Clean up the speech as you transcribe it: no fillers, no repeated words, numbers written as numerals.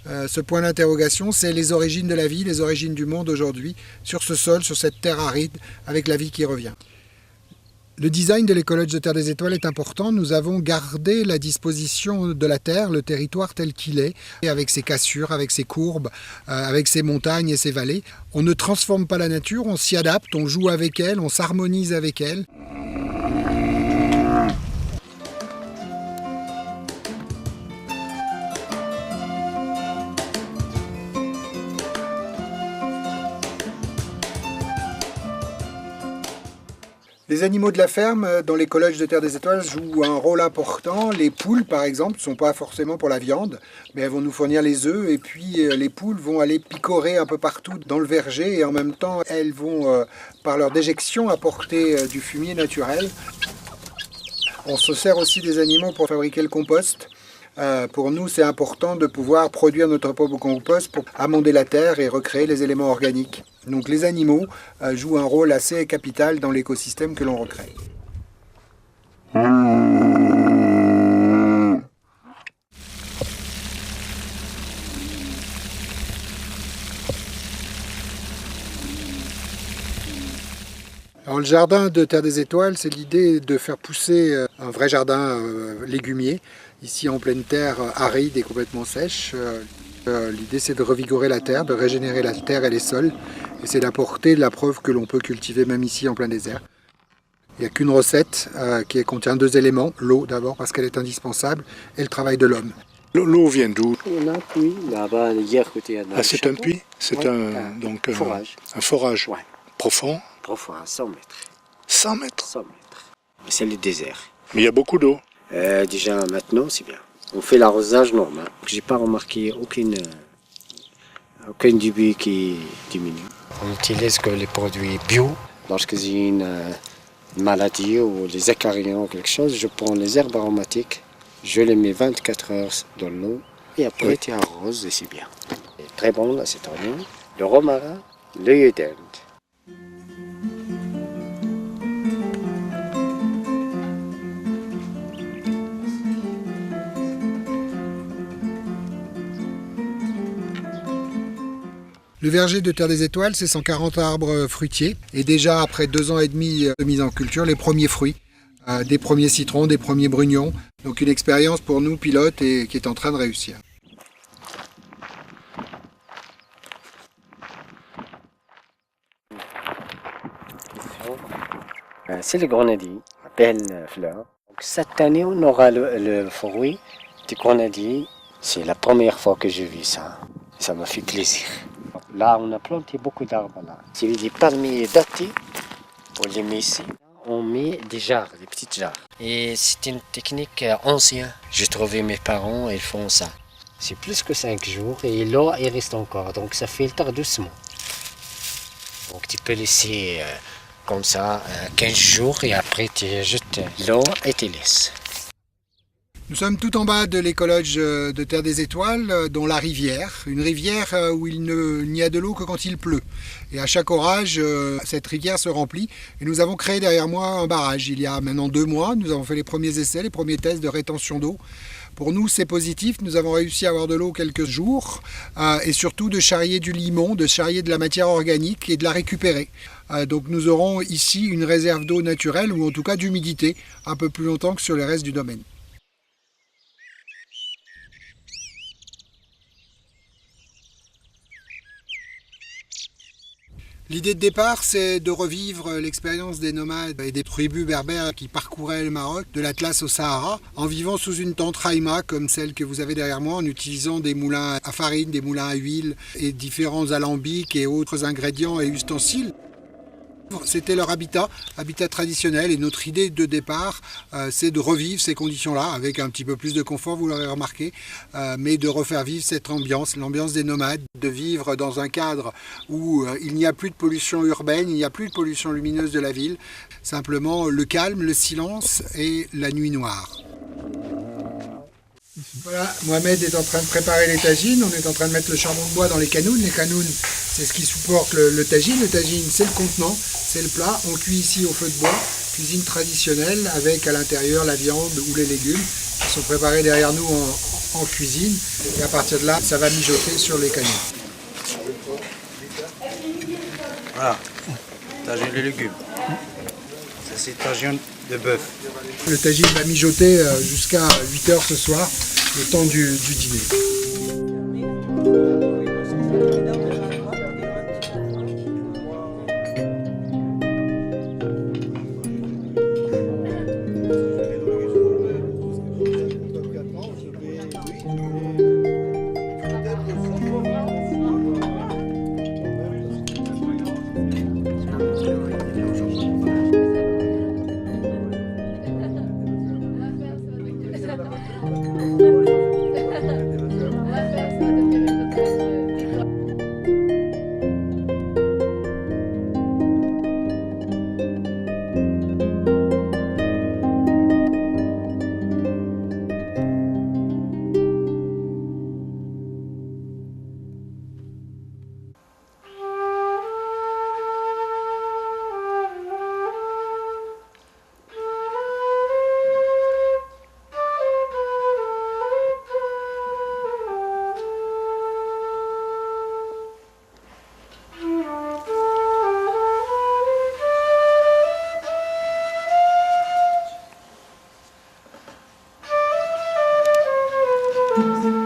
Ce point d'interrogation, c'est les origines de la vie, les origines du monde aujourd'hui, sur ce sol, sur cette terre aride, avec la vie qui revient. Le design de l'écologe de Terre des Étoiles est important. Nous avons gardé la disposition de la Terre, le territoire tel qu'il est, avec ses cassures, avec ses courbes, avec ses montagnes et ses vallées. On ne transforme pas la nature, on s'y adapte, on joue avec elle, on s'harmonise avec elle. Les animaux de la ferme dans l'écologe de Terre des Étoiles jouent un rôle important. Les poules, par exemple, ne sont pas forcément pour la viande, mais elles vont nous fournir les œufs. Et puis les poules vont aller picorer un peu partout dans le verger et en même temps, elles vont, par leur déjection, apporter du fumier naturel. On se sert aussi des animaux pour fabriquer le compost. Pour nous, c'est important de pouvoir produire notre propre compost pour amender la terre et recréer les éléments organiques. Donc les animaux jouent un rôle assez capital dans l'écosystème que l'on recrée. Alors, le jardin de Terre des Étoiles, c'est l'idée de faire pousser un vrai jardin légumier, ici en pleine terre aride et complètement sèche. L'idée, c'est de revigorer la terre, de régénérer la terre et les sols, et c'est d'apporter la preuve que l'on peut cultiver même ici en plein désert. Il n'y a qu'une recette qui contient 2 éléments, l'eau d'abord parce qu'elle est indispensable, et le travail de l'homme. L'eau vient d'où? On a un puits là-bas, hier côté à Ah, c'est un puits? C'est un forage. Un forage Ouais. Profond? Profond, à 100 mètres. 100 mètres? 100 mètres. C'est le désert. Mais il y a beaucoup d'eau. Déjà maintenant, c'est bien. On fait l'arrosage normal. J'ai pas remarqué aucun début qui diminue. On utilise que les produits bio. Lorsque j'ai une maladie ou les acariens ou quelque chose, je prends les herbes aromatiques, je les mets 24 heures dans l'eau et après tu arroses et c'est bien. C'est très bon la citronne, le romarin, l'œil d'Inde. Le verger de Terre des Étoiles, c'est 140 arbres fruitiers. Et déjà, après 2 ans et demi de mise en culture, les premiers fruits, des premiers citrons, des premiers brugnons. Donc une expérience pour nous, pilotes, et qui est en train de réussir. C'est le grenadier, belle fleur. Donc, cette année, on aura le fruit du grenadier. C'est la première fois que je vis ça. Ça m'a fait plaisir. Là, on a planté beaucoup d'arbres là. C'est des palmiers datés. On les met ici. On met des jarres, des petites jarres. Et c'est une technique ancienne. J'ai trouvé mes parents, ils font ça. C'est plus que 5 jours et l'eau, il reste encore. Donc ça filtre doucement. Donc tu peux laisser comme ça 15 jours et après tu jettes l'eau et tu laisses. Nous sommes tout en bas de l'écologe de Terre des Étoiles, dont la rivière. Une rivière où il n'y a de l'eau que quand il pleut. Et à chaque orage, cette rivière se remplit. Et nous avons créé derrière moi un barrage. Il y a maintenant 2 mois, nous avons fait les premiers essais, les premiers tests de rétention d'eau. Pour nous, c'est positif. Nous avons réussi à avoir de l'eau quelques jours. Et surtout de charrier du limon, de charrier de la matière organique et de la récupérer. Donc nous aurons ici une réserve d'eau naturelle, ou en tout cas d'humidité, un peu plus longtemps que sur le reste du domaine. L'idée de départ, c'est de revivre l'expérience des nomades et des tribus berbères qui parcouraient le Maroc, de l'Atlas au Sahara, en vivant sous une tente Raïma, comme celle que vous avez derrière moi, en utilisant des moulins à farine, des moulins à huile et différents alambics et autres ingrédients et ustensiles. C'était leur habitat traditionnel, et notre idée de départ, c'est de revivre ces conditions-là, avec un petit peu plus de confort, vous l'aurez remarqué, mais de refaire vivre cette ambiance, l'ambiance des nomades, de vivre dans un cadre où il n'y a plus de pollution urbaine, il n'y a plus de pollution lumineuse de la ville, simplement le calme, le silence et la nuit noire. Voilà, Mohamed est en train de préparer les tagines, on est en train de mettre le charbon de bois dans les canounes. Les canounes, c'est ce qui supporte le tagine. Le tagine, c'est le contenant, c'est le plat. On cuit ici au feu de bois, cuisine traditionnelle avec à l'intérieur la viande ou les légumes qui sont préparés derrière nous en cuisine. Et à partir de là, ça va mijoter sur les canons. Voilà, tagine les légumes. Ça c'est tagine de bœuf. Le tagine va mijoter jusqu'à 8 heures ce soir, le temps du dîner. Merci.